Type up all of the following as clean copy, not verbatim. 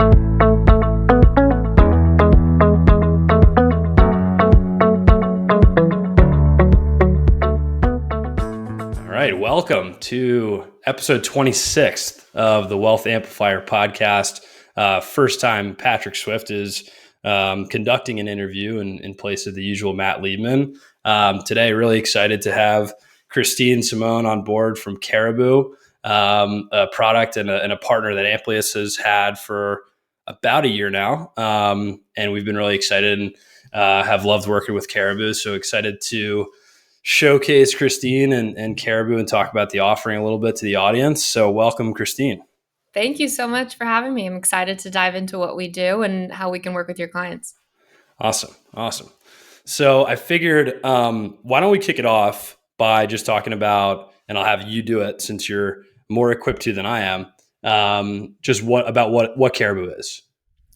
All right, welcome to episode 26 of the Wealth Amplifier podcast. First time Patrick Swift is conducting an interview in place of the usual Matt Liebman. Today, really excited to have Christine Simone on board from Caribou, a product and a partner that Amplius has had for about a year now. And we've been really excited and have loved working with Caribou. So excited to showcase Christine and Caribou and talk about the offering a little bit to the audience. So welcome, Christine. Thank you so much for having me. I'm excited to dive into what we do and how we can work with your clients. Awesome. So I figured, why don't we kick it off by just talking about, and I'll have you do it since you're more equipped to than I am, just what Caribou is.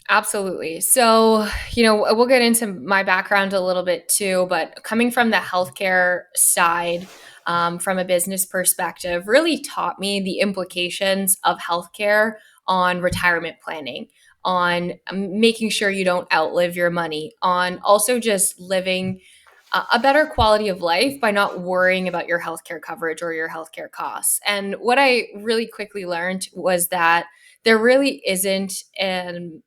Absolutely. So, we'll get into my background a little bit too, but coming from the healthcare side, from a business perspective, really taught me the implications of healthcare on retirement planning, on making sure you don't outlive your money, on also just living a better quality of life by not worrying about your healthcare coverage or your healthcare costs. And what I really quickly learned was that there really isn't an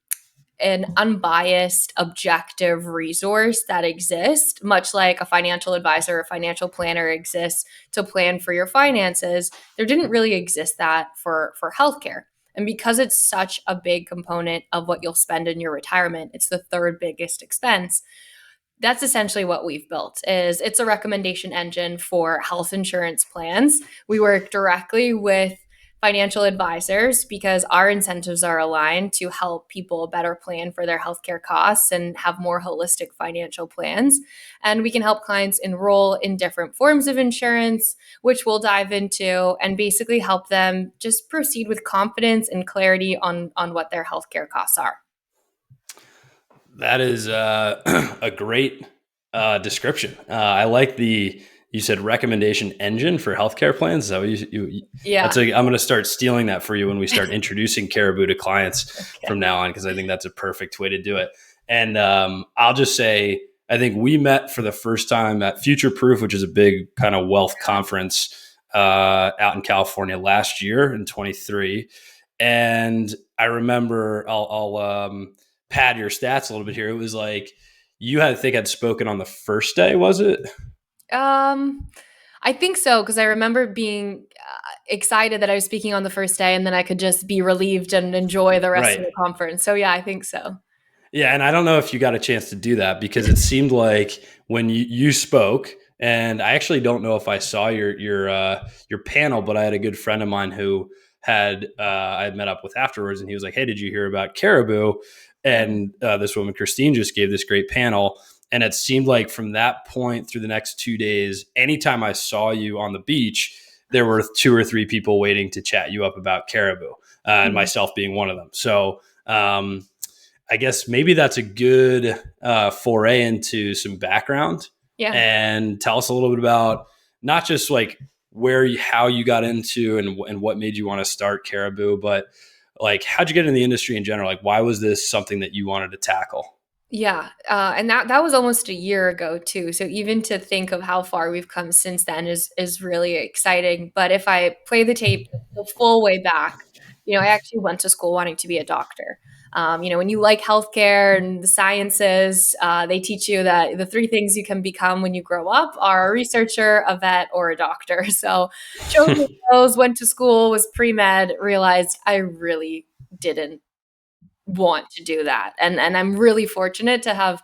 unbiased, objective resource that exists, much like a financial advisor or financial planner exists to plan for your finances. There didn't really exist that for healthcare. And because it's such a big component of what you'll spend in your retirement, it's the third biggest expense. That's essentially what we've built. It's a recommendation engine for health insurance plans. We work directly with financial advisors because our incentives are aligned to help people better plan for their healthcare costs and have more holistic financial plans. And we can help clients enroll in different forms of insurance, which we'll dive into, and basically help them just proceed with confidence and clarity on what their healthcare costs are. That is a great description. I like you said recommendation engine for healthcare plans. So yeah, I'm going to start stealing that for you when we start introducing Caribou to clients from now on, because I think that's a perfect way to do it. And I'll just say, I think we met for the first time at Future Proof, which is a big kind of wealth conference out in California last year in 23. And I remember I'll pad your stats a little bit here. It was like you had spoken on the first day, was it? I think so, because I remember being excited that I was speaking on the first day, and then I could just be relieved and enjoy the rest of the conference. So yeah, I think so. Yeah, and I don't know if you got a chance to do that, because it seemed like when you spoke, and I actually don't know if I saw your panel, but I had a good friend of mine who I had met up with afterwards, and he was like, "Hey, did you hear about Caribou?" And this woman Christine just gave this great panel. And it seemed like from that point through the next 2 days, anytime I saw you on the beach, there were 2 or 3 people waiting to chat you up about Caribou, and myself being one of them. So I guess maybe that's a good foray into some background. Yeah. And tell us a little bit about not just like how you got into and what made you want to start Caribou, but like how'd you get in the industry in general? Like, why was this something that you wanted to tackle? Yeah. And that was almost a year ago too. So even to think of how far we've come since then is really exciting. But if I play the tape the full way back, I actually went to school wanting to be a doctor. When you like healthcare and the sciences, they teach you that the 3 things you can become when you grow up are a researcher, a vet, or a doctor. So chose those, went to school, was pre-med, realized I really didn't want to do that. And I'm really fortunate to have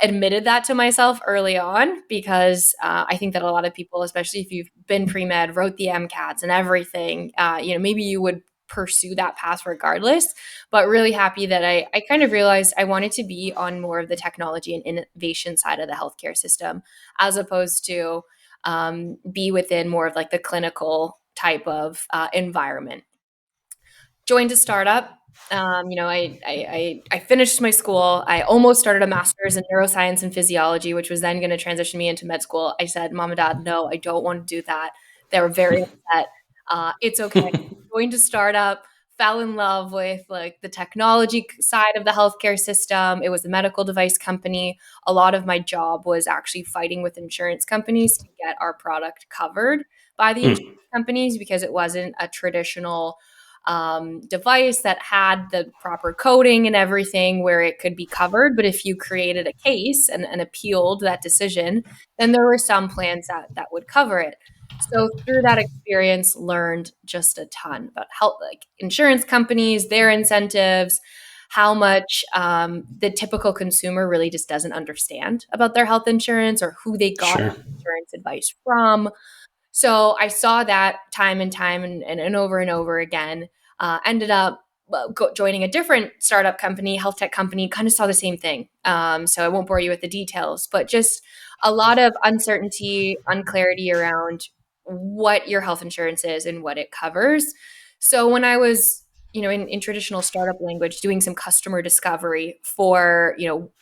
admitted that to myself early on, because I think that a lot of people, especially if you've been pre-med, wrote the MCATs and everything, maybe you would pursue that path regardless. But really happy that I kind of realized I wanted to be on more of the technology and innovation side of the healthcare system, as opposed to be within more of like the clinical type of environment. Joined a startup. I finished my school. I almost started a master's in neuroscience and physiology, which was then going to transition me into med school. I said, Mom and Dad, no, I don't want to do that. They were very upset. It's okay. Joined a startup, fell in love with like the technology side of the healthcare system. It was a medical device company. A lot of my job was actually fighting with insurance companies to get our product covered by the insurance Hmm. companies because it wasn't a traditional device that had the proper coding and everything where it could be covered. But if you created a case and appealed that decision, then there were some plans that would cover it. So through that experience, learned just a ton about how like insurance companies, their incentives, how much the typical consumer really just doesn't understand about their health insurance or who they got Sure. insurance advice from. So I saw that time and time and over and over again. Ended up joining a different startup company, health tech company, kind of saw the same thing. So I won't bore you with the details, but just a lot of uncertainty, unclarity around what your health insurance is and what it covers. So when I was, in traditional startup language, doing some customer discovery for,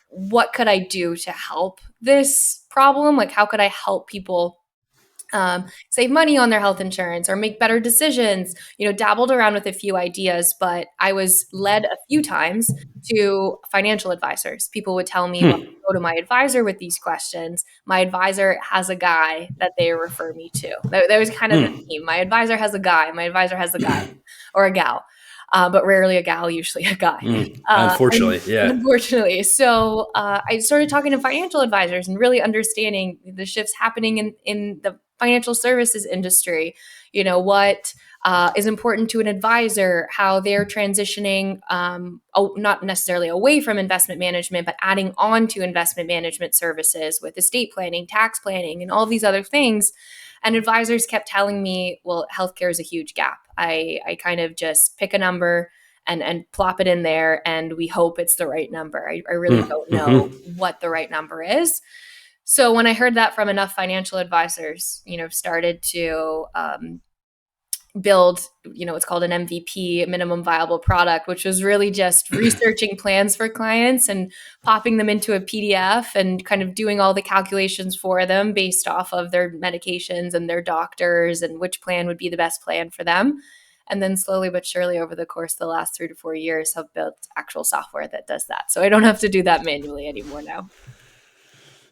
what could I do to help this problem? Like, how could I help people save money on their health insurance or make better decisions, dabbled around with a few ideas, but I was led a few times to financial advisors. People would tell me, well, Hmm. go to my advisor with these questions. My advisor has a guy that they refer me to. That was kind of the Hmm. theme. My advisor has a guy. My advisor has a guy or a gal, but rarely a gal, usually a guy. Hmm. And Unfortunately, yeah. unfortunately, so I started talking to financial advisors and really understanding the shifts happening in the financial services industry. What is important to an advisor, how they're transitioning, not necessarily away from investment management, but adding on to investment management services with estate planning, tax planning, and all these other things. And advisors kept telling me, well, healthcare is a huge gap. I kind of just pick a number and plop it in there, and we hope it's the right number. I really Hmm. don't know Hmm. what the right number is. So when I heard that from enough financial advisors, started to build, what's called an MVP, minimum viable product, which was really just researching plans for clients and popping them into a PDF and kind of doing all the calculations for them based off of their medications and their doctors and which plan would be the best plan for them. And then slowly but surely over the course of the last 3 to 4 years have built actual software that does that. So I don't have to do that manually anymore now.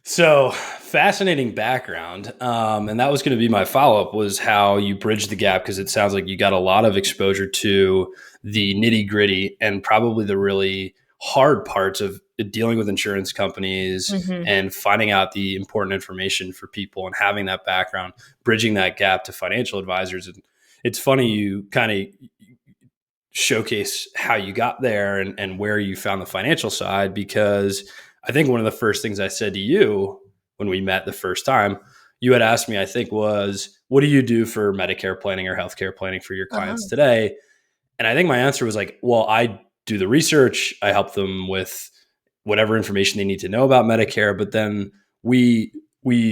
So fascinating background. And that was going to be my follow up was how you bridge the gap. Cause it sounds like you got a lot of exposure to the nitty gritty and probably the really hard parts of dealing with insurance companies Mm-hmm. and finding out the important information for people and having that background, bridging that gap to financial advisors. And it's funny, you kind of showcase how you got there and where you found the financial side, because I think one of the first things I said to you when we met the first time, you had asked me, I think was, what do you do for Medicare planning or healthcare planning for your clients Uh-huh. today? And I think my answer was like, well, I do the research. I help them with whatever information they need to know about Medicare. But then we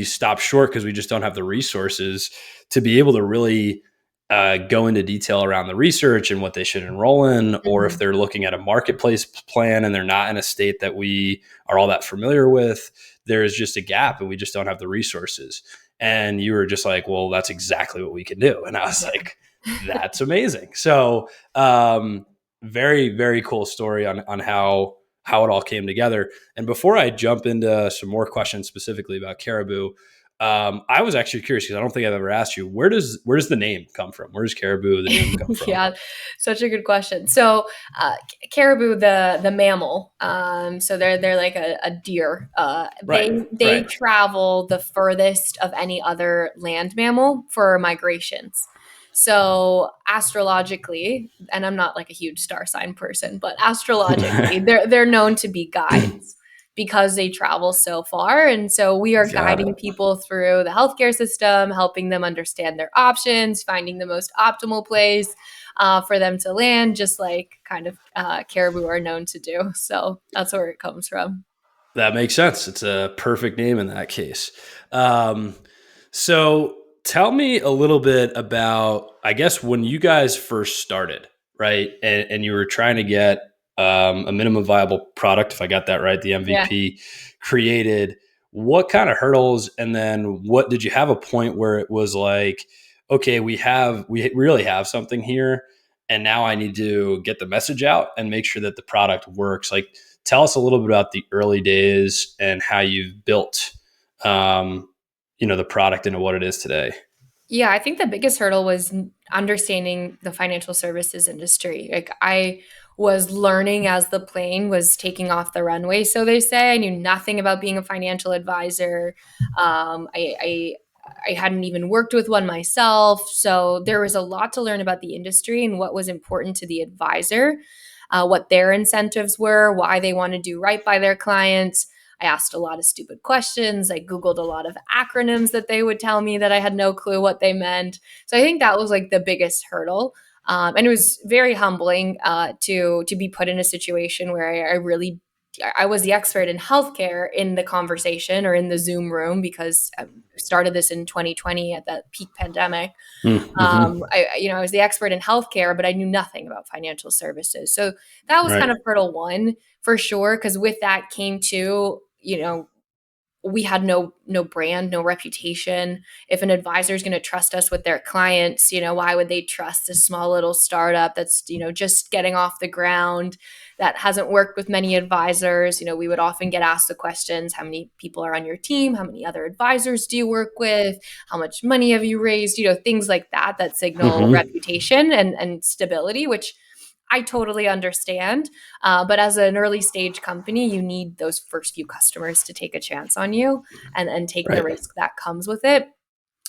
stop short because we just don't have the resources to be able to really go into detail around the research and what they should enroll in, or if Mm-hmm. they're looking at a marketplace plan and they're not in a state that we are all that familiar with, there is just a gap and we just don't have the resources. And you were just like, well, that's exactly what we can do. And I was Yeah. like, that's amazing. So, very, very cool story on how it all came together. And before I jump into some more questions specifically about Caribou, I was actually curious because I don't think I've ever asked you, where does the name come from? Where does Caribou the name come from? Yeah, such a good question. So, caribou, the mammal, so they're like a deer. Right, They right. travel the furthest of any other land mammal for migrations. So astrologically, and I'm not like a huge star sign person, but astrologically, they're known to be guides because they travel so far. And so we are Got guiding it. people through the healthcare system, helping them understand their options, finding the most optimal place for them to land, just like kind of caribou are known to do. So that's where it comes from. That makes sense. It's a perfect name in that case. Um, so tell me a little bit about, I guess, when you guys first started, right? And you were trying to get a minimum viable product, if I got that right, the Yeah. MVP created. What kind of hurdles, and then what did you have a point where it was like, okay, we really have something here, and now I need to get the message out and make sure that the product works. Like, tell us a little bit about the early days and how you've built, the product into what it is today. Yeah, I think the biggest hurdle was understanding the financial services industry. Like I was learning as the plane was taking off the runway, so they say. I knew nothing about being a financial advisor. I hadn't even worked with one myself, so there was a lot to learn about the industry and what was important to the advisor, what their incentives were, why they want to do right by their clients. I asked a lot of stupid questions. I Googled a lot of acronyms that they would tell me that I had no clue what they meant. So I think that was like the biggest hurdle. And it was very humbling to be put in a situation where I was the expert in healthcare in the conversation or in the Zoom room, because I started this in 2020 at that peak pandemic. Mm-hmm. I was the expert in healthcare, but I knew nothing about financial services. So that was Right. kind of hurdle one for sure. Because with that came to, we had no brand, no reputation. If an advisor is going to trust us with their clients, why would they trust a small little startup that's, just getting off the ground, that hasn't worked with many advisors? We would often get asked the questions, how many people are on your team? How many other advisors do you work with? How much money have you raised? Things like that signal Mm-hmm. reputation and stability, which I totally understand. But as an early stage company, you need those first few customers to take a chance on you and take the Right. risk that comes with it.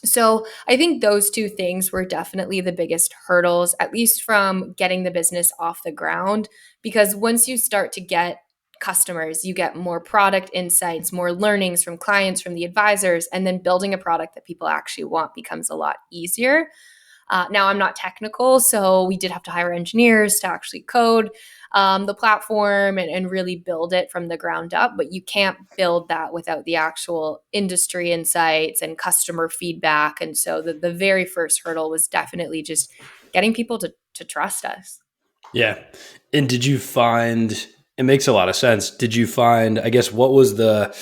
So I think those two things were definitely the biggest hurdles, at least from getting the business off the ground. Because once you start to get customers, you get more product insights, more learnings from clients, from the advisors, and then building a product that people actually want becomes a lot easier. Now, I'm not technical, so we did have to hire engineers to actually code the platform and really build it from the ground up. But you can't build that without the actual industry insights and customer feedback. And so the very first hurdle was definitely just getting people to trust us. Yeah. And did you find, it makes a lot of sense. Did you find, I guess, what was the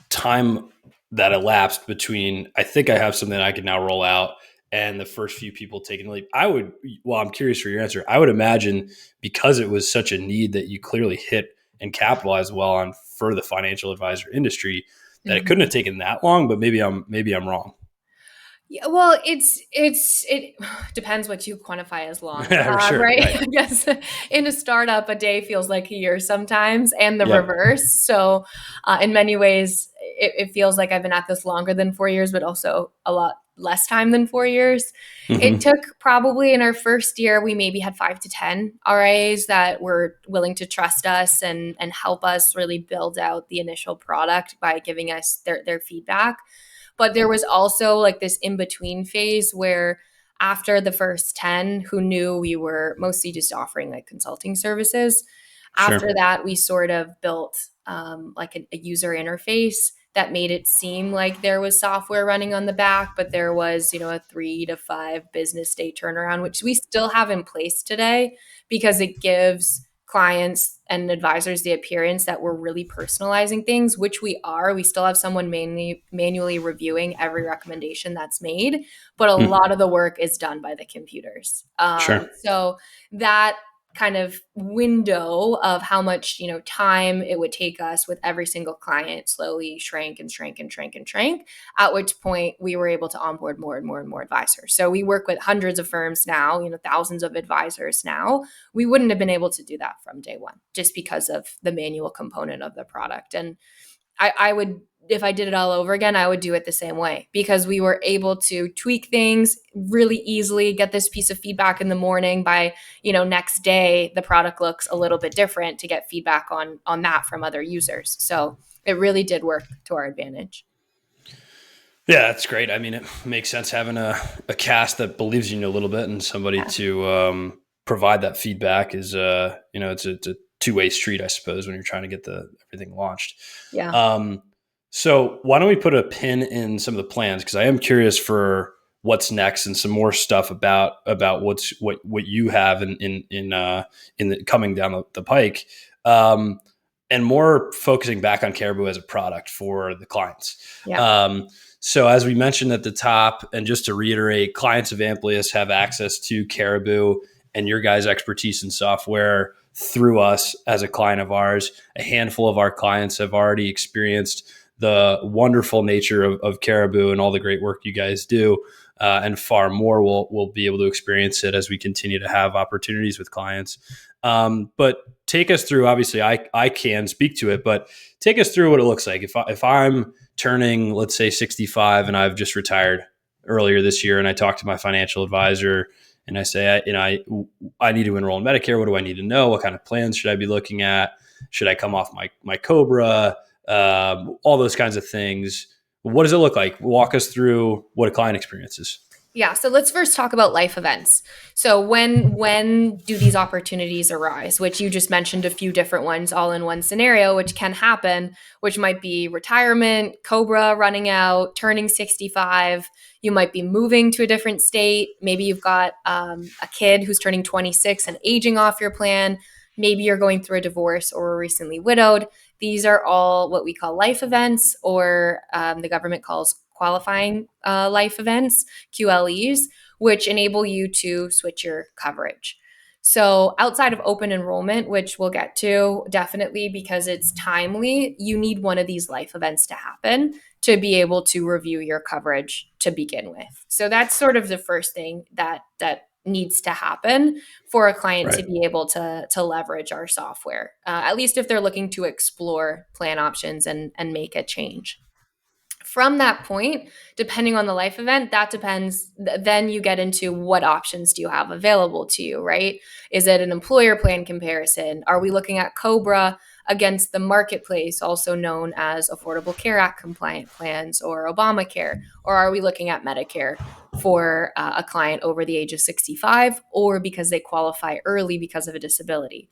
time that elapsed between, I think I have something I can now roll out, and the first few people taking the leap? I'm curious for your answer. I would imagine, because it was such a need that you clearly hit and capitalized well on for the financial advisor industry, that it couldn't Mhm. have taken that long, but maybe I'm wrong. Yeah, well, it depends what you quantify as long, Sure. right? Right. I guess in a startup, a day feels like a year sometimes, and the Yep. reverse. So, in many ways, it feels like I've been at this longer than 4 years, but also a lot less time than 4 years. It Hmm. took probably in our first year, we maybe had 5 to 10 RAs that were willing to trust us and help us really build out the initial product by giving us their feedback. But there was also like this in between phase where after the first 10 who knew we were mostly just offering like consulting services, after Sure. that, we sort of built like a user interface that made it seem like there was software running on the back, but there was, a 3 to 5 business day turnaround, which we still have in place today because it gives clients and advisors the appearance that we're really personalizing things, which we are. We still have someone manually reviewing every recommendation that's made, but a Mm. lot of the work is done by the computers. Sure. So that kind of window of how much time it would take us with every single client slowly shrank and shrank and shrank and shrank, at which point we were able to onboard more and more and more advisors. So we work with hundreds of firms now, thousands of advisors now. We wouldn't have been able to do that from day one just because of the manual component of the product. And I would, if I did it all over again, I would do it the same way because we were able to tweak things really easily, get this piece of feedback in the morning. By, next day, the product looks a little bit different to get feedback on that from other users. So it really did work to our advantage. Yeah, that's great. I mean, it makes sense having a cast that believes in you a little bit, and somebody Yeah. to provide that feedback is, it's a two-way street, I suppose, when you're trying to get everything launched. Yeah. Um, so why don't we put a pin in some of the plans? Because I am curious for what's next and some more stuff about what you have in the coming down the pike. And more focusing back on Caribou as a product for the clients. Yeah. Um, So as we mentioned at the top, and just to reiterate, clients of Amplius have access to Caribou and your guys' expertise in software through us as a client of ours. A handful of our clients have already experienced the wonderful nature of Caribou and all the great work you guys do. And far more will be able to experience it as we continue to have opportunities with clients. But take us through, obviously I can speak to it, but take us through what it looks like. If I'm turning, let's say 65 and I've just retired earlier this year and I talk to my financial advisor and I say, I need to enroll in Medicare. What do I need to know? What kind of plans should I be looking at? Should I come off my Cobra? All those kinds of things. What does it look like? Walk us through what a client experience is. Yeah, so let's first talk about life events. So when do these opportunities arise, which you just mentioned a few different ones all in one scenario, which can happen, which might be retirement, Cobra running out, turning 65. You might be moving to a different state. Maybe you've got a kid who's turning 26 and aging off your plan. Maybe you're going through a divorce or recently widowed. These are all what we call life events, or the government calls qualifying life events, QLEs, which enable you to switch your coverage. So outside of open enrollment, which we'll get to definitely because it's timely, you need one of these life events to happen to be able to review your coverage to begin with. So that's sort of the first thing that needs to happen for a client to be able to leverage our software, at least if they're looking to explore plan options and make a change. From that point, depending on the life event, that depends. Then you get into what options do you have available to you, right? Is it an employer plan comparison? Are we looking at Cobra against the Marketplace, also known as Affordable Care Act compliant plans or Obamacare? Or are we looking at Medicare for a client over the age of 65 or because they qualify early because of a disability?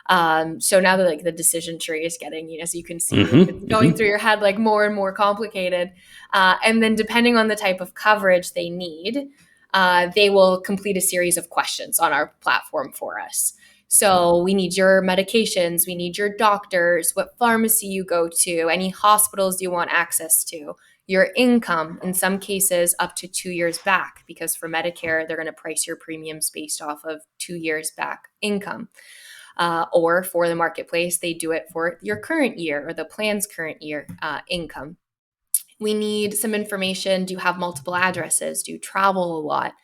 So now that like the decision tree is getting, as you can see, it's going through your head like more and more complicated. And then depending on the type of coverage they need, they will complete a series of questions on our platform for us. So we need your medications, we need your doctors, what pharmacy you go to, any hospitals you want access to, your income, in some cases up to 2 years back, because for Medicare, they're going to price your premiums based off of 2 years back income. Or for the Marketplace, they do it for your current year or the plan's current year income. We need some information. Do you have multiple addresses? Do you travel a lot?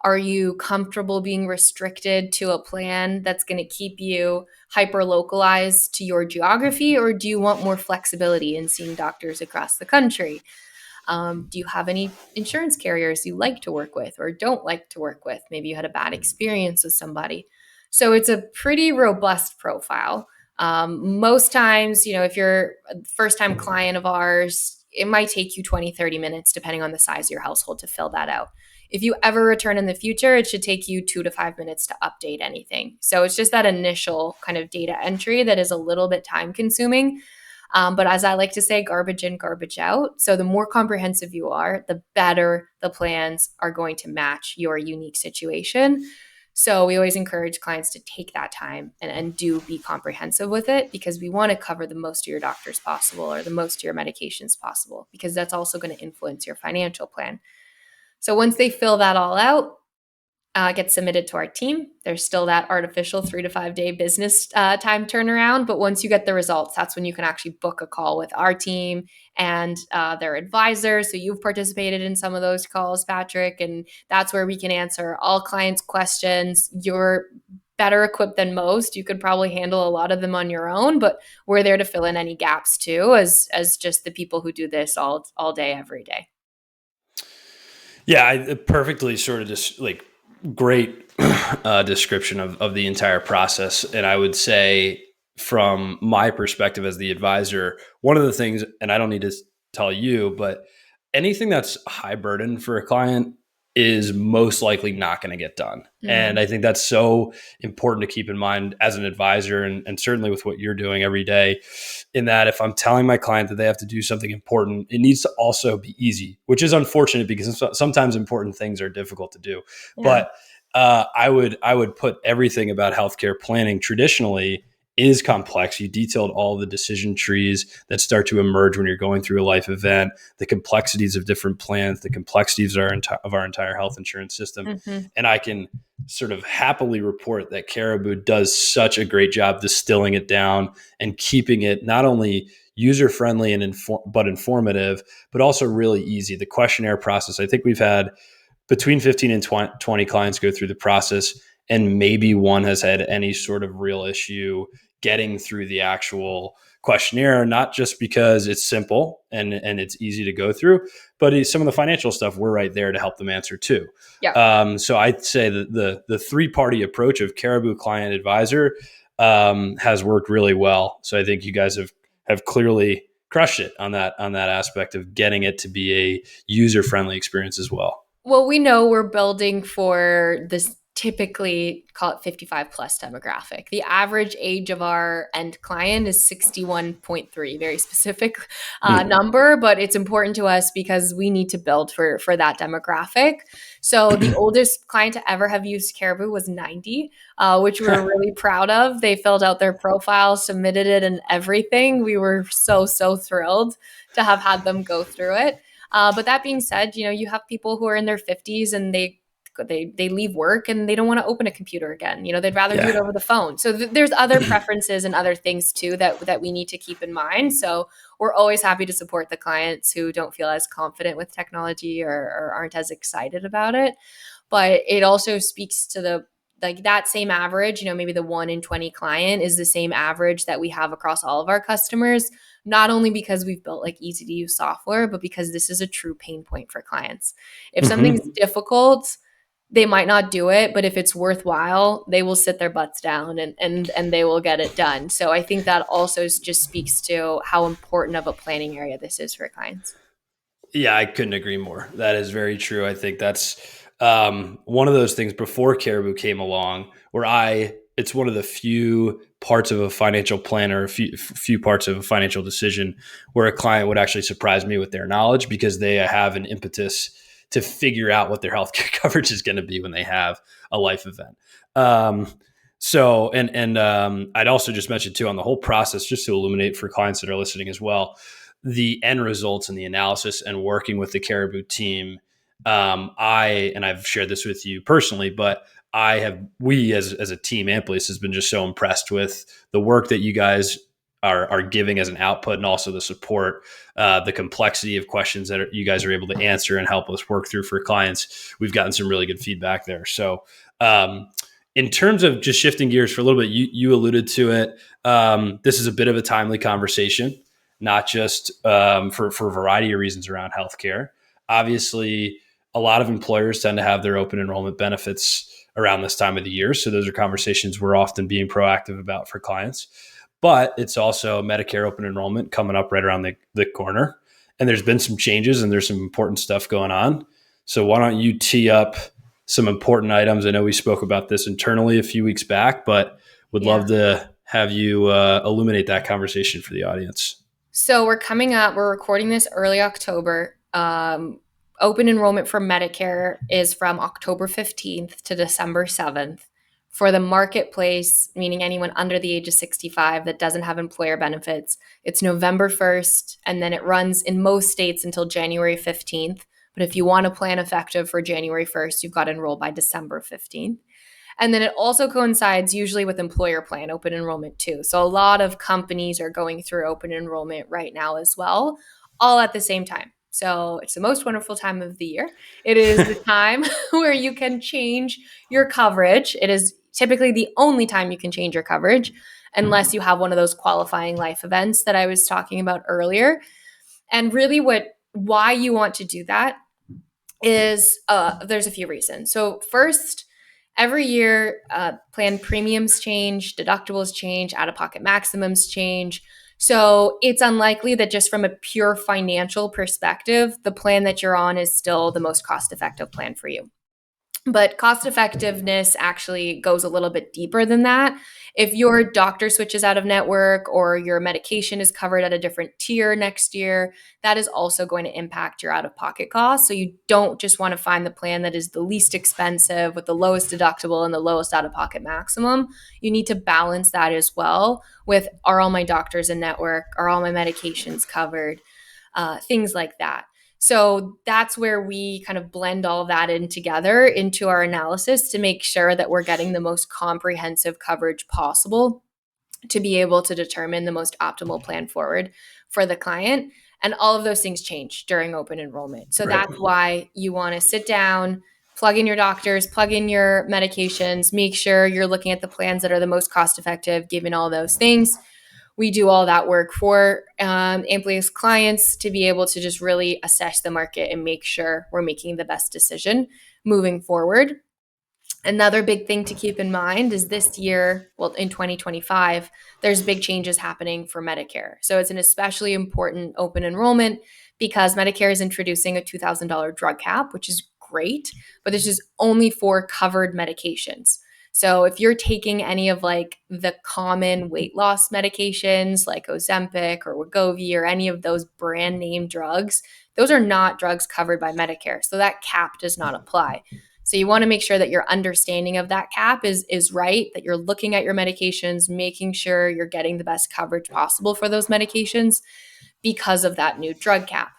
Are you comfortable being restricted to a plan that's going to keep you hyper-localized to your geography, or do you want more flexibility in seeing doctors across the country? Do you have any insurance carriers you like to work with or don't like to work with? Maybe you had a bad experience with somebody. So it's a pretty robust profile. Most times, if you're a first-time client of ours, it might take you 20, 30 minutes, depending on the size of your household, to fill that out. If you ever return in the future, it should take you 2 to 5 minutes to update anything. So it's just that initial kind of data entry that is a little bit time-consuming. But as I like to say, garbage in, garbage out. So the more comprehensive you are, the better the plans are going to match your unique situation. So we always encourage clients to take that time and do be comprehensive with it, because we want to cover the most of your doctors possible or the most of your medications possible, because that's also going to influence your financial plan. So once they fill that all out, gets submitted to our team. There's still that artificial 3 to 5 day business time turnaround. But once you get the results, that's when you can actually book a call with our team and their advisors. So you've participated in some of those calls, Patrick, and that's where we can answer all clients' questions. You're better equipped than most. You could probably handle a lot of them on your own, but we're there to fill in any gaps too, as just the people who do this all day, every day. Yeah, I perfectly sort of just like great description of the entire process. And I would say from my perspective as the advisor, one of the things, and I don't need to tell you, but anything that's high burden for a client is most likely not going to get done. Mm-hmm. And I think that's so important to keep in mind as an advisor, and certainly with what you're doing every day, in that if I'm telling my client that they have to do something important, it needs to also be easy, which is unfortunate because sometimes important things are difficult to do. Yeah. But I would put everything about healthcare planning traditionally is complex. You detailed all the decision trees that start to emerge when you're going through a life event, the complexities of different plans, the complexities of our entire health insurance system. Mm-hmm. And I can sort of happily report that Caribou does such a great job distilling it down and keeping it not only user friendly and but informative, but also really easy. The questionnaire process, I think we've had between 15 and 20 clients go through the process, and maybe one has had any sort of real issue getting through the actual questionnaire, not just because it's simple and it's easy to go through, but some of the financial stuff, we're right there to help them answer too. Yeah. So I'd say that the three-party approach of Caribou Client Advisor has worked really well. So I think you guys have clearly crushed it on that aspect of getting it to be a user-friendly experience as well. Well, we know we're building for this typically, call it 55 plus demographic. The average age of our end client is 61.3, very specific number, but it's important to us because we need to build for that demographic. So the oldest client to ever have used Caribou was 90, which we're really proud of. They filled out their profile, submitted it, and everything. We were so thrilled to have had them go through it. But that being said, you have people who are in their 50s and they leave work and they don't want to open a computer again. They'd rather do it over the phone. So there's other preferences and other things too that we need to keep in mind. So we're always happy to support the clients who don't feel as confident with technology or aren't as excited about it. But it also speaks to that same average, maybe the 1 in 20 client is the same average that we have across all of our customers, not only because we've built easy to use software, but because this is a true pain point for clients. If something's difficult, they might not do it, but if it's worthwhile, they will sit their butts down and they will get it done. So I think that also just speaks to how important of a planning area this is for clients. Yeah, I couldn't agree more. That is very true. I think that's one of those things before Caribou came along where it's one of the few parts of a financial plan or a few parts of a financial decision where a client would actually surprise me with their knowledge because they have an impetus to figure out what their healthcare coverage is going to be when they have a life event. I'd also just mention too on the whole process, just to illuminate for clients that are listening as well, the end results and the analysis and working with the Caribou team. I've shared this with you personally, but we as a team, Amplius has been just so impressed with the work that you guys are giving as an output and also the support, the complexity of questions that you guys are able to answer and help us work through for clients. We've gotten some really good feedback there. So in terms of just shifting gears for a little bit, you alluded to it. This is a bit of a timely conversation, not just for a variety of reasons around healthcare. Obviously, a lot of employers tend to have their open enrollment benefits around this time of the year. So those are conversations we're often being proactive about for clients. But it's also Medicare open enrollment coming up right around the corner. And there's been some changes and there's some important stuff going on. So why don't you tee up some important items? I know we spoke about this internally a few weeks back, but would love to have you illuminate that conversation for the audience. So we're recording this early October. Open enrollment for Medicare is from October 15th to December 7th. For the marketplace, meaning anyone under the age of 65 that doesn't have employer benefits, it's November 1st, and then it runs in most states until January 15th. But if you want a plan effective for January 1st, you've got to enroll by December 15th. And then it also coincides usually with employer plan open enrollment too. So a lot of companies are going through open enrollment right now as well, all at the same time. So it's the most wonderful time of the year. It is the time where you can change your coverage. It is typically the only time you can change your coverage unless you have one of those qualifying life events that I was talking about earlier. And really why you want to do that is there's a few reasons. So first, every year plan premiums change, deductibles change, out-of-pocket maximums change. So it's unlikely that just from a pure financial perspective, the plan that you're on is still the most cost-effective plan for you. But cost effectiveness actually goes a little bit deeper than that. If your doctor switches out of network or your medication is covered at a different tier next year, that is also going to impact your out of pocket costs. So you don't just want to find the plan that is the least expensive with the lowest deductible and the lowest out of pocket maximum. You need to balance that as well with, are all my doctors in network? Are all my medications covered? Things like that. So that's where we kind of blend all of that in together into our analysis to make sure that we're getting the most comprehensive coverage possible to be able to determine the most optimal plan forward for the client. And all of those things change during open enrollment. So Right. that's why you want to sit down, plug in your doctors, plug in your medications, make sure you're looking at the plans that are the most cost effective, given all those things. We do all that work for Amplius clients to be able to just really assess the market and make sure we're making the best decision moving forward. Another big thing to keep in mind is this year, well, in 2025, there's big changes happening for Medicare. So it's an especially important open enrollment because Medicare is introducing a $2,000 drug cap, which is great, but this is only for covered medications. So if you're taking any of like the common weight loss medications like Ozempic or Wegovy or any of those brand name drugs, those are not drugs covered by Medicare. So that cap does not apply. So you want to make sure that your understanding of that cap is right, that you're looking at your medications, making sure you're getting the best coverage possible for those medications because of that new drug cap.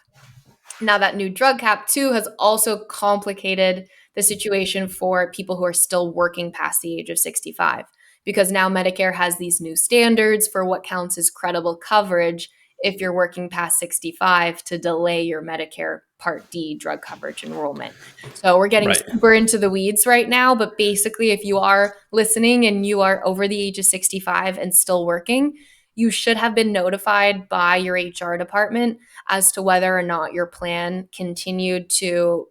Now, that new drug cap, too, has also complicated the situation for people who are still working past the age of 65, because now Medicare has these new standards for what counts as credible coverage if you're working past 65 to delay your Medicare Part D drug coverage enrollment. So we're getting Right. super into the weeds right now, but basically, if you are listening and you are over the age of 65 and still working, you should have been notified by your HR department as to whether or not your plan continued to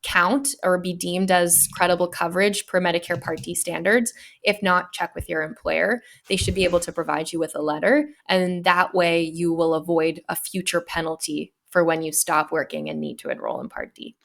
count or be deemed as credible coverage per Medicare Part D standards. If not, check with your employer. They should be able to provide you with a letter, and that way you will avoid a future penalty for when you stop working and need to enroll in Part D.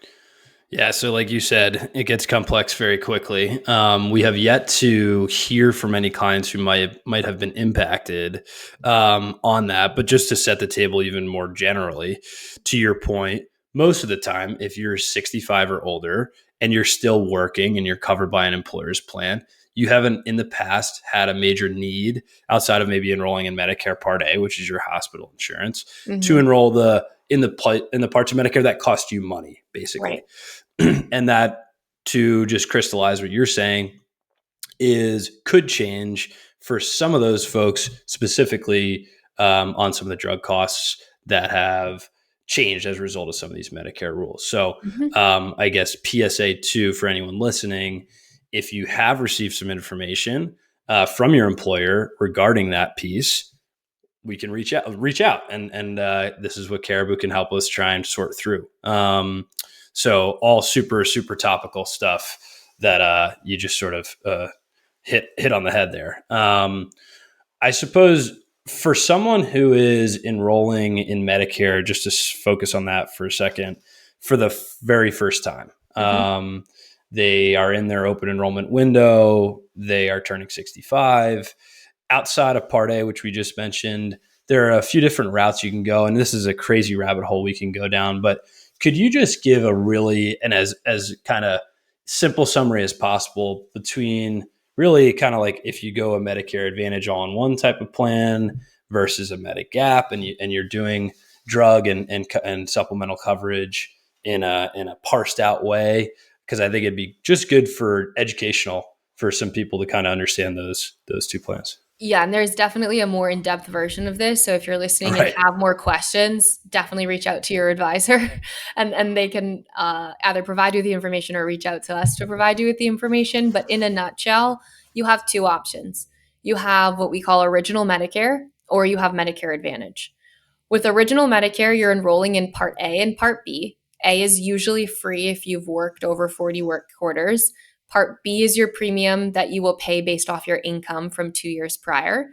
Yeah, so like you said, it gets complex very quickly. We have yet to hear from any clients who might have been impacted on that. But just to set the table even more generally, to your point, most of the time, if you're 65 or older and you're still working and you're covered by an employer's plan, you haven't in the past had a major need outside of maybe enrolling in Medicare Part A, which is your hospital insurance, to enroll in the parts of Medicare that cost you money, basically. Right. And that, to just crystallize what you're saying, could change for some of those folks, specifically on some of the drug costs that have changed as a result of some of these Medicare rules. So Mhm. I guess PSA 2 for anyone listening, if you have received some information from your employer regarding that piece, we can reach out, and this is what Caribou can help us try and sort through. So all super topical stuff that you just sort of hit on the head there. I suppose for someone who is enrolling in Medicare, just to focus on that for a second, for the very first time, Mhm. they are in their open enrollment window, they are turning 65. Outside of Part A, which we just mentioned, there are a few different routes you can go, and this is a crazy rabbit hole we can go down. But could you just give a really, and as kind of simple summary as possible between really kind of like if you go a Medicare Advantage all-in-one type of plan versus a Medigap, and you're doing drug and supplemental coverage in a parsed out way, because I think it'd be just good for educational for some people to kind of understand those two plans. Yeah, and there's definitely a more in-depth version of this. So if you're listening and Right. have more questions, definitely reach out to your advisor and they can either provide you the information or reach out to us to provide you with the information. But in a nutshell, you have two options. You have what we call original Medicare, or you have Medicare Advantage. With original Medicare, you're enrolling in Part A and Part B. A is usually free if you've worked over 40 work quarters. Part B is your premium that you will pay based off your income from 2 years prior.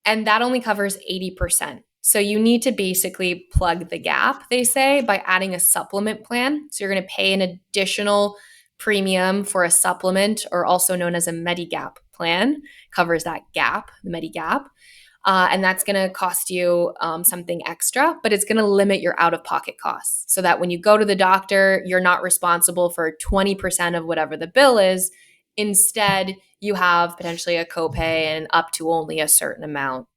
And that only covers 80%. So you need to basically plug the gap, they say, by adding a supplement plan. So you're going to pay an additional premium for a supplement, or also known as a Medigap plan, covers that gap, the Medigap. And that's going to cost you something extra, but it's going to limit your out of pocket costs so that when you go to the doctor, you're not responsible for 20% of whatever the bill is. Instead, you have potentially a copay and up to only a certain amount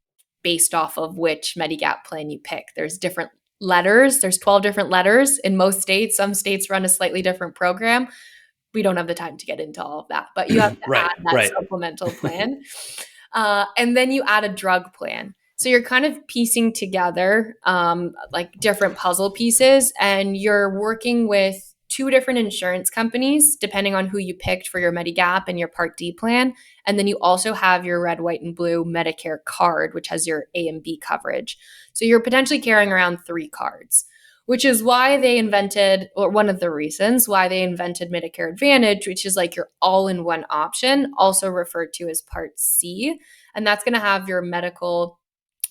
based off of which Medigap plan you pick. There's different letters. There's 12 different letters in most states. Some states run a slightly different program. We don't have the time to get into all of that, but you have to Right, add that right. supplemental plan. And then you add a drug plan. So you're kind of piecing together like different puzzle pieces, and you're working with two different insurance companies, depending on who you picked for your Medigap and your Part D plan. And then you also have your red, white, and blue Medicare card, which has your A and B coverage. So you're potentially carrying around 3 cards, which is why they invented, or one of the reasons why they invented Medicare Advantage, which is like your all-in-one option, also referred to as Part C. And that's going to have your medical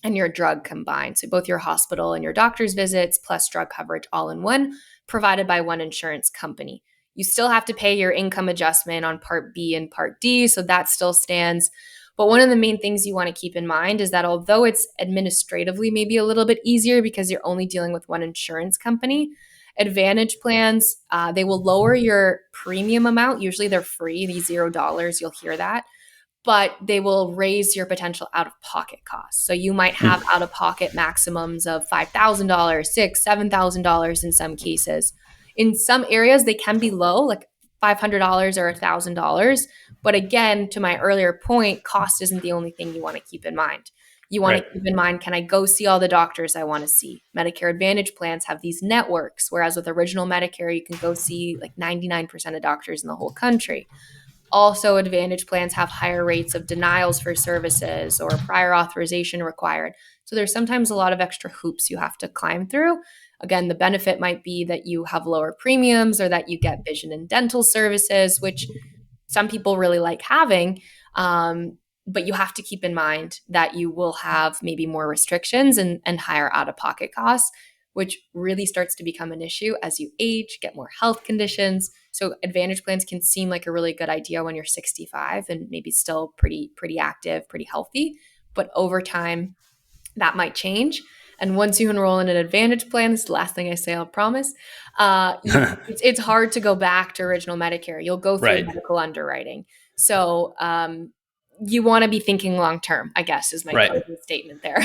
and your drug combined. So both your hospital and your doctor's visits plus drug coverage all in one, provided by one insurance company. You still have to pay your income adjustment on Part B and Part D, so that still stands. But one of the main things you want to keep in mind is that although it's administratively maybe a little bit easier because you're only dealing with one insurance company, Advantage plans, they will lower your premium amount. Usually they're free, these $0, you'll hear that, but they will raise your potential out-of-pocket costs. So you might have out-of-pocket maximums of $5,000, $6,000, $7,000 in some cases. In some areas, they can be low, like $500 or $1,000. But again, to my earlier point, cost isn't the only thing you want to keep in mind. You want to keep in mind, can I go see all the doctors I want to see? Medicare Advantage plans have these networks, whereas with original Medicare, you can go see like 99% of doctors in the whole country. Also, Advantage plans have higher rates of denials for services or prior authorization required. So there's sometimes a lot of extra hoops you have to climb through. Again, the benefit might be that you have lower premiums or that you get vision and dental services, which some people really like having. But you have to keep in mind that you will have maybe more restrictions and higher out-of-pocket costs, which really starts to become an issue as you age, get more health conditions. So Advantage plans can seem like a really good idea when you're 65 and maybe still pretty active, pretty healthy. But over time, that might change. And once you enroll in an Advantage plan, this is the last thing I say, I'll promise, it's hard to go back to original Medicare. You'll go through medical underwriting. So you want to be thinking long term, I guess, is my closing statement there.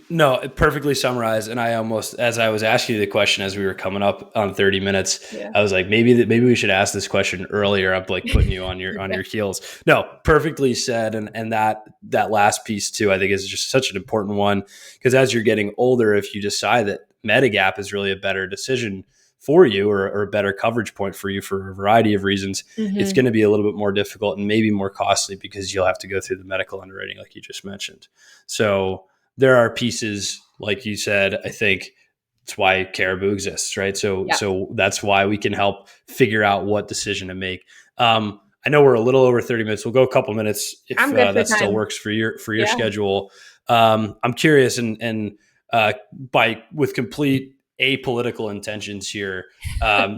No, perfectly summarized. And I almost, as I was asking you the question as we were coming up on 30 minutes, I was like, maybe we should ask this question earlier. I'm like putting you on your heels. No, perfectly said. And that last piece too, I think is just such an important one, because as you're getting older, if you decide that Medigap is really a better decision for you or a better coverage point for you for a variety of reasons, it's going to be a little bit more difficult and maybe more costly because you'll have to go through the medical underwriting like you just mentioned. So there are pieces, like you said, I think it's why Caribou exists, right? So that's why we can help figure out what decision to make. I know we're a little over 30 minutes. We'll go a couple minutes if that still works for your schedule. I'm curious and with complete apolitical intentions here,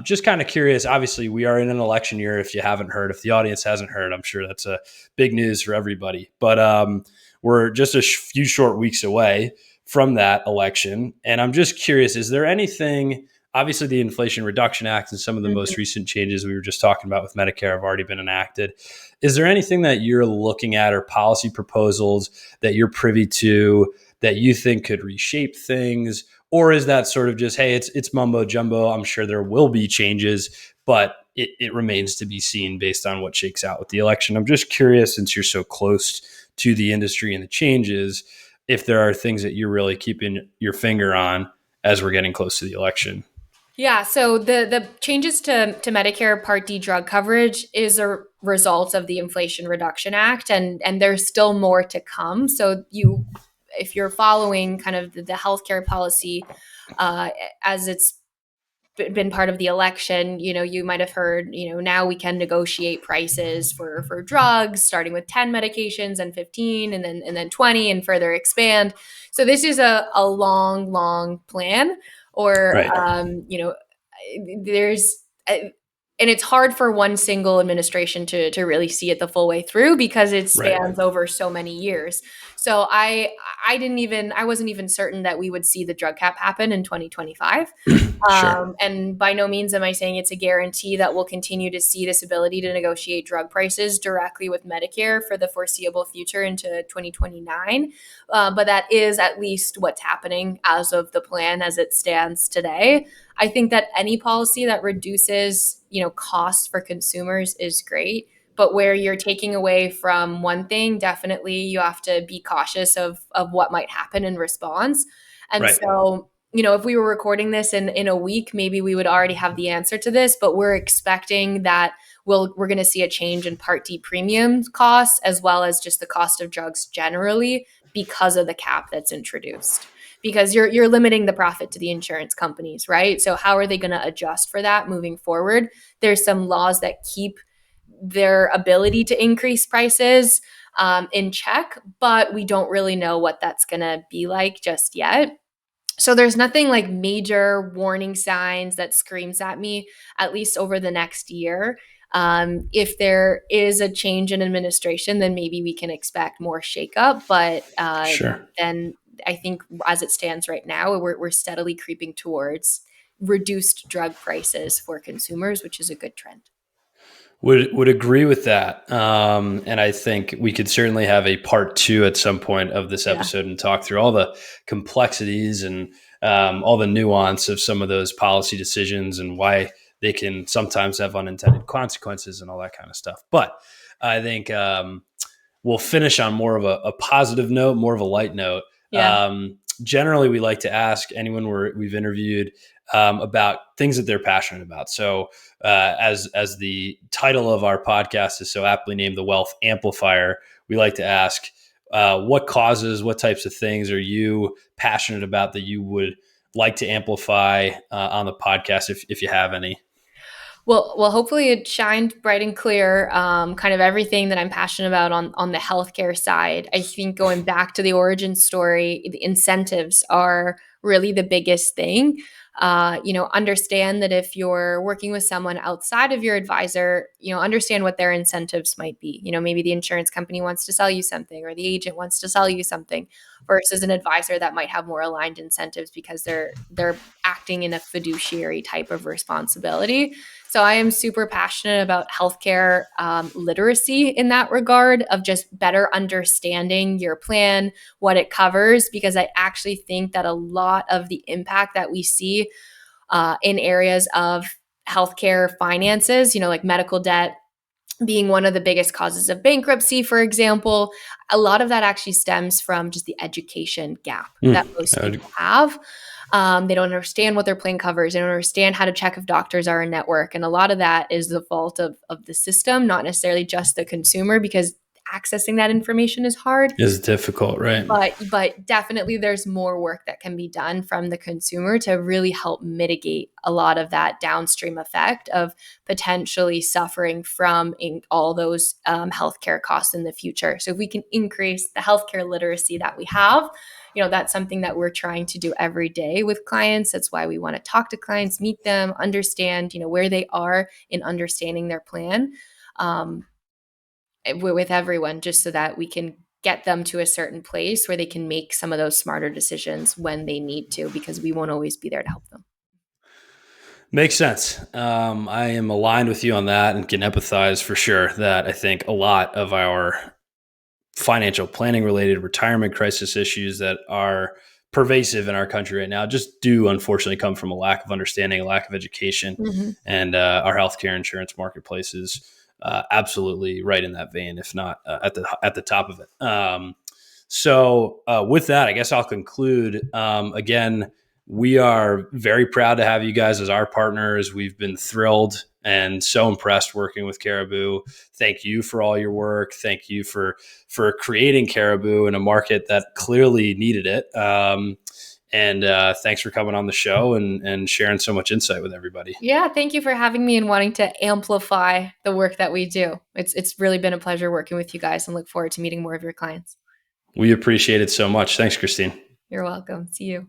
just kind of curious. Obviously, we are in an election year. If you haven't heard, if the audience hasn't heard, I'm sure that's a big news for everybody. But we're just a few short weeks away from that election. And I'm just curious, is there anything, obviously the Inflation Reduction Act and some of the most recent changes we were just talking about with Medicare have already been enacted. Is there anything that you're looking at or policy proposals that you're privy to that you think could reshape things? Or is that sort of just, hey, it's mumbo jumbo. I'm sure there will be changes, but it remains to be seen based on what shakes out with the election. I'm just curious, since you're so close to the industry and the changes, if there are things that you're really keeping your finger on as we're getting close to the election. Yeah, so the changes to Medicare Part D drug coverage is a result of the Inflation Reduction Act, and there's still more to come. So if you're following kind of the healthcare policy as it's been part of the election, you might have heard, now we can negotiate prices for drugs, starting with 10 medications and 15 and then 20 and further expand. So this is a long plan, or, there's and it's hard for one single administration to really see it the full way through because it Right. spans over so many years. So I wasn't even certain that we would see the drug cap happen in 2025. Sure. And by no means am I saying it's a guarantee that we'll continue to see this ability to negotiate drug prices directly with Medicare for the foreseeable future into 2029. But that is at least what's happening as of the plan as it stands today. I think that any policy that reduces, costs for consumers is great. But where you're taking away from one thing, definitely you have to be cautious of what might happen in response. And Right. so, if we were recording this in a week, maybe we would already have the answer to this, but we're expecting that we're going to see a change in Part D premium costs as well as just the cost of drugs generally because of the cap that's introduced. Because you're limiting the profit to the insurance companies, right? So how are they going to adjust for that moving forward? There's some laws that keep their ability to increase prices in check, but we don't really know what that's going to be like just yet. So there's nothing like major warning signs that screams at me, at least over the next year. If there is a change in administration, then maybe we can expect more shakeup. But Sure. then I think as it stands right now, we're steadily creeping towards reduced drug prices for consumers, which is a good trend. Would agree with that, and I think we could certainly have a part two at some point of this Yeah. episode and talk through all the complexities and all the nuance of some of those policy decisions and why they can sometimes have unintended consequences and all that kind of stuff. But I think we'll finish on more of a positive note, more of a light note. Yeah. Generally, we like to ask anyone we've interviewed about things that they're passionate about. So, as the title of our podcast is so aptly named, the Wealth Amplifier, we like to ask what causes, what types of things are you passionate about that you would like to amplify on the podcast, if you have any. Well, hopefully it shined bright and clear. Kind of everything that I'm passionate about on the healthcare side. I think going back to the origin story, the incentives are really the biggest thing. Understand that if you're working with someone outside of your advisor, understand what their incentives might be. Maybe the insurance company wants to sell you something, or the agent wants to sell you something, versus an advisor that might have more aligned incentives because they're acting in a fiduciary type of responsibility. So I am super passionate about healthcare literacy in that regard, of just better understanding your plan, what it covers, because I actually think that a lot of the impact that we see in areas of healthcare finances, like medical debt being one of the biggest causes of bankruptcy, for example, a lot of that actually stems from just the education gap that most people have. They don't understand what their plan covers. They don't understand how to check if doctors are in network. And a lot of that is the fault of the system, not necessarily just the consumer, because accessing that information is hard. Is difficult, right? But definitely there's more work that can be done from the consumer to really help mitigate a lot of that downstream effect of potentially suffering from all those healthcare costs in the future. So if we can increase the healthcare literacy that we have, that's something that we're trying to do every day with clients. That's why we want to talk to clients, meet them, understand, where they are in understanding their plan. With everyone, just so that we can get them to a certain place where they can make some of those smarter decisions when they need to, because we won't always be there to help them. Makes sense. I am aligned with you on that and can empathize for sure that I think a lot of our financial planning related retirement crisis issues that are pervasive in our country right now just do unfortunately come from a lack of understanding, a lack of education, and our healthcare insurance marketplace is absolutely right in that vein, if not at the top of it. So with that, I guess I'll conclude. Again, we are very proud to have you guys as our partners. We've been thrilled and so impressed working with Caribou. Thank you for all your work. Thank you for creating Caribou in a market that clearly needed it. And thanks for coming on the show and sharing so much insight with everybody. Yeah, thank you for having me and wanting to amplify the work that we do. It's really been a pleasure working with you guys, and look forward to meeting more of your clients. We appreciate it so much. Thanks, Christine. You're welcome. See you.